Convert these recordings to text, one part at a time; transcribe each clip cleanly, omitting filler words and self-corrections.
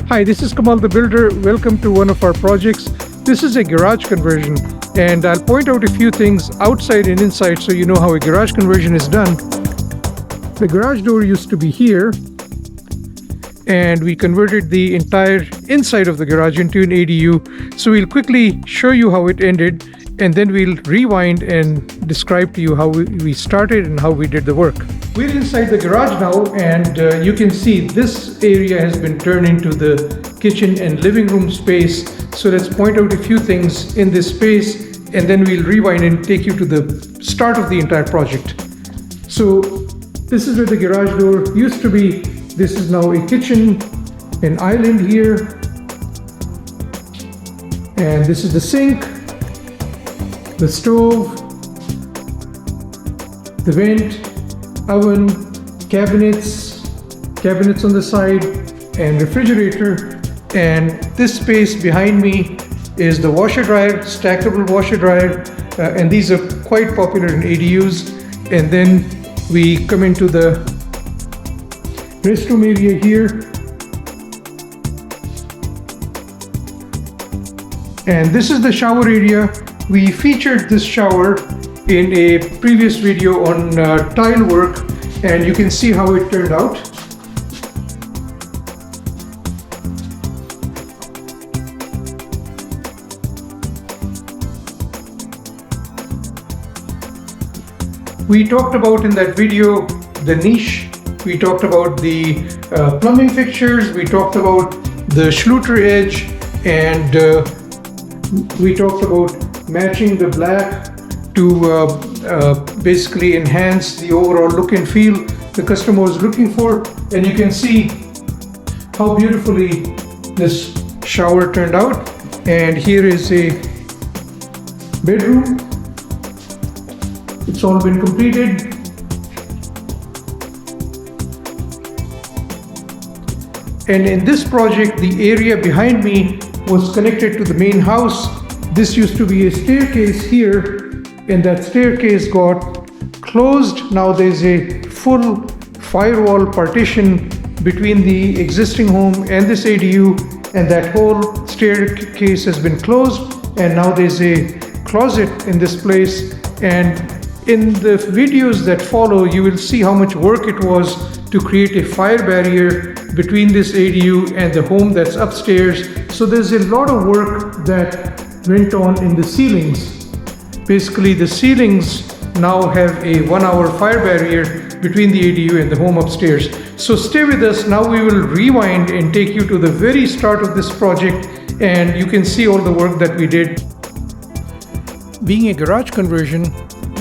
Hi, this is Kamal the Builder. Welcome to one of our projects. This is a garage conversion, and I'll point out a few things outside and inside so you know how a garage conversion is done. The garage door used to be here, and we converted the entire inside of the garage into an ADU. So we'll quickly show you how it ended, and then we'll rewind and describe to you how we started and how we did the work. We're inside the garage now, and you can see this area has been turned into the kitchen and living room space. So let's point out a few things in this space, and then we'll rewind and take you to the start of the entire project. So this is where the garage door used to be. This is now a kitchen, an island here, and this is the sink, the stove, the vent, oven, cabinets on the side, and refrigerator. And this space behind me is the washer dryer, stackable washer dryer, and these are quite popular in ADUs. And then we come into the restroom area here, and this is the shower area. We featured this shower in a previous video on tile work, and you can see how it turned out. We talked about in that video the niche. We talked about the plumbing fixtures, we talked about the Schluter edge, and we talked about matching the black to basically enhance the overall look and feel the customer was looking for. And you can see how beautifully this shower turned out. And here is a bedroom. It's all been completed. And in this project, the area behind me was connected to the main house. This used to be a staircase here, and that staircase got closed. Now there's a full firewall partition between the existing home and this ADU, and that whole staircase has been closed, and now there's a closet in this place. And in the videos that follow, you will see how much work it was to create a fire barrier between this ADU and the home that's upstairs. So there's a lot of work that went on in the ceilings. Basically, the ceilings now have a 1 hour fire barrier between the ADU and the home upstairs. So stay with us. Now we will rewind and take you to the very start of this project, and you can see all the work that we did. Being a garage conversion,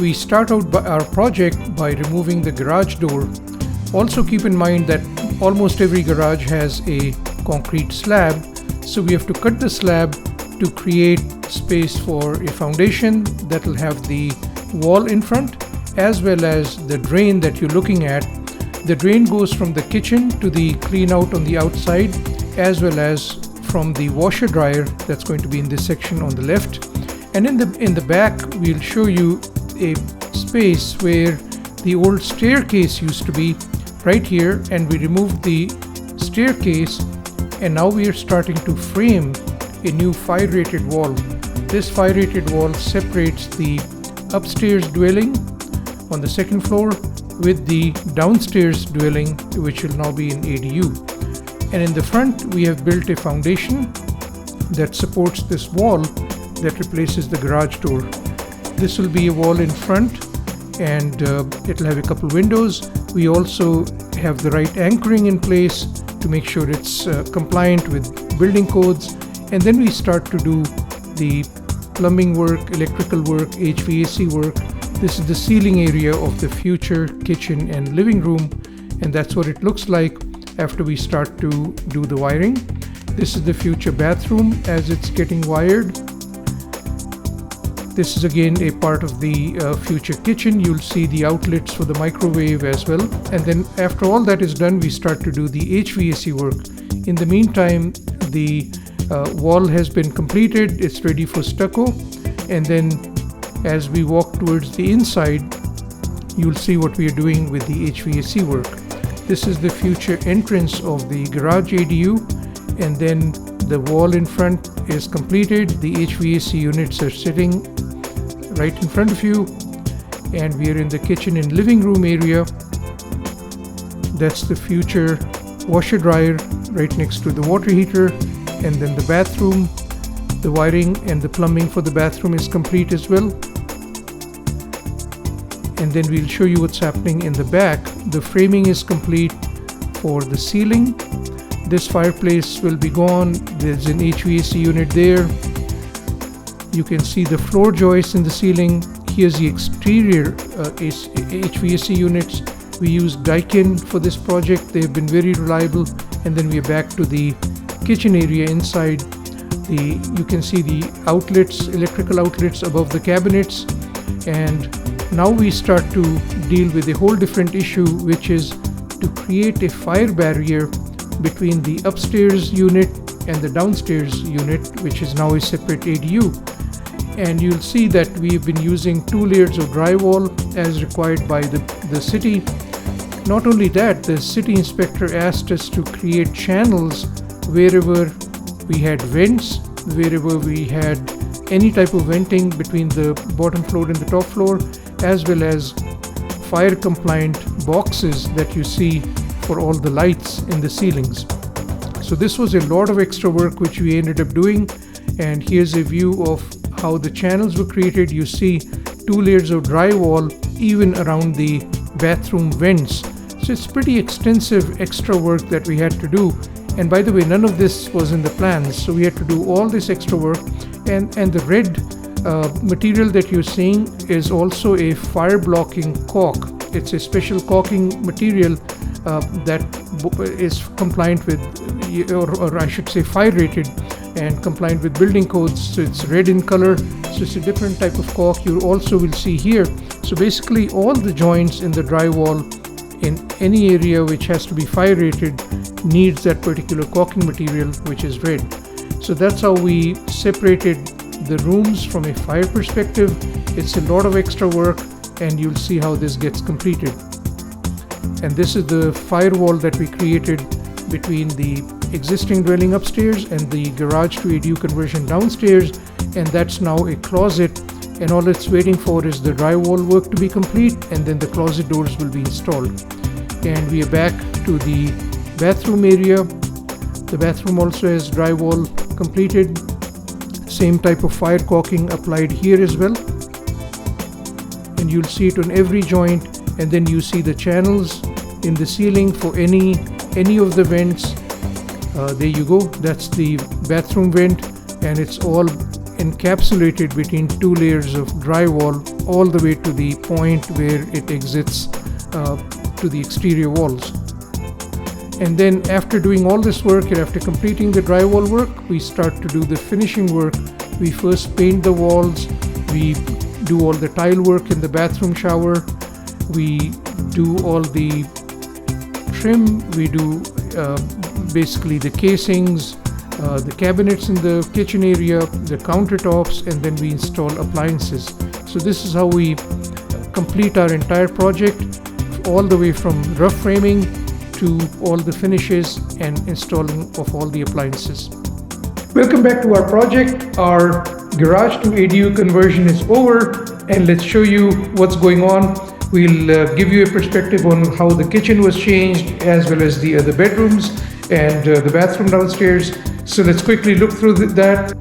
we start out our project by removing the garage door. Also keep in mind that almost every garage has a concrete slab, so we have to cut the slab to create space for a foundation that will have the wall in front, as well as the drain that you're looking at. The drain goes from the kitchen to the clean out on the outside, as well as from the washer dryer that's going to be in this section on the left. And in the back, we'll show you a space where the old staircase used to be, right here, and we removed the staircase, and now we are starting to frame a new fire rated wall. This fire rated wall separates the upstairs dwelling on the second floor with the downstairs dwelling, which will now be an ADU. And in the front, we have built a foundation that supports this wall that replaces the garage door. This will be a wall in front, and it'll have a couple windows. We also have the right anchoring in place to make sure it's compliant with building codes. And then we start to do the plumbing work, electrical work, HVAC work. This is the ceiling area of the future kitchen and living room, and that's what it looks like after we start to do the wiring. This is the future bathroom as it's getting wired. This is again a part of the future kitchen. You'll see the outlets for the microwave as well. And then after all that is done, we start to do the HVAC work. In the meantime, the wall has been completed. It's ready for stucco. And then as we walk towards the inside, you'll see what we are doing with the HVAC work. This is the future entrance of the garage ADU, and then the wall in front is completed. The HVAC units are sitting right in front of you, and we are in the kitchen and living room area. That's the future washer dryer right next to the water heater. And then the bathroom, the wiring and the plumbing for the bathroom is complete as well. And then we'll show you what's happening in the back. The framing is complete for the ceiling. This fireplace will be gone. There's an HVAC unit there. You can see the floor joists in the ceiling. Here's the exterior HVAC units. We used Daikin for this project. They've been very reliable. And then we're back to the kitchen area inside. You can see the outlets, electrical outlets above the cabinets. And now we start to deal with a whole different issue, which is to create a fire barrier between the upstairs unit and the downstairs unit, which is now a separate ADU. And you'll see that we've been using 2 layers of drywall as required by the city. Not only that, the city inspector asked us to create channels wherever we had vents, wherever we had any type of venting between the bottom floor and the top floor, as well as fire compliant boxes that you see for all the lights in the ceilings. So this was a lot of extra work which we ended up doing, and here's a view of how the channels were created. You see 2 layers of drywall even around the bathroom vents. So it's pretty extensive extra work that we had to do. And by the way, none of this was in the plans, so we had to do all this extra work. And the red material that you're seeing is also a fire blocking caulk. It's a special caulking material that is compliant with, or I should say fire rated and compliant with building codes. So it's red in color, so it's a different type of caulk you also will see here. So basically all the joints in the drywall in any area which has to be fire rated needs that particular caulking material, which is red. So that's how we separated the rooms from a fire perspective. It's a lot of extra work, and you'll see how this gets completed. And this is the firewall that we created between the existing dwelling upstairs and the garage to ADU conversion downstairs, and that's now a closet, and all it's waiting for is the drywall work to be complete, and then the closet doors will be installed. And we are back to the bathroom area. The bathroom also has drywall completed. Same type of fire caulking applied here as well, and you'll see it on every joint. And then you see the channels in the ceiling for any of the vents. There you go, that's the bathroom vent, and it's all encapsulated between 2 layers of drywall all the way to the point where it exits to the exterior walls. And then after doing all this work and after completing the drywall work, we start to do the finishing work. We first paint the walls, we do all the tile work in the bathroom shower, we do all the trim, we do basically the casings, the cabinets in the kitchen area, the countertops, and then we install appliances. So this is how we complete our entire project, all the way from rough framing to all the finishes and installing of all the appliances. Welcome back to our project. Our garage to ADU conversion is over, and let's show you what's going on. We'll give you a perspective on how the kitchen was changed, as well as the other bedrooms and the bathroom downstairs. So let's quickly look through that.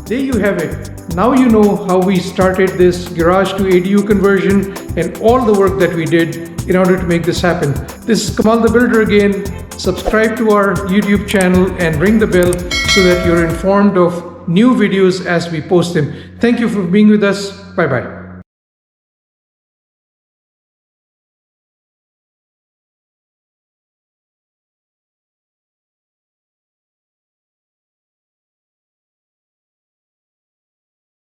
There you have it. Now you know how we started this garage to ADU conversion and all the work that we did in order to make this happen. This is Kamal the Builder again. Subscribe to our YouTube channel and ring the bell so that you're informed of new videos as we post them. Thank you for being with us. Bye-bye.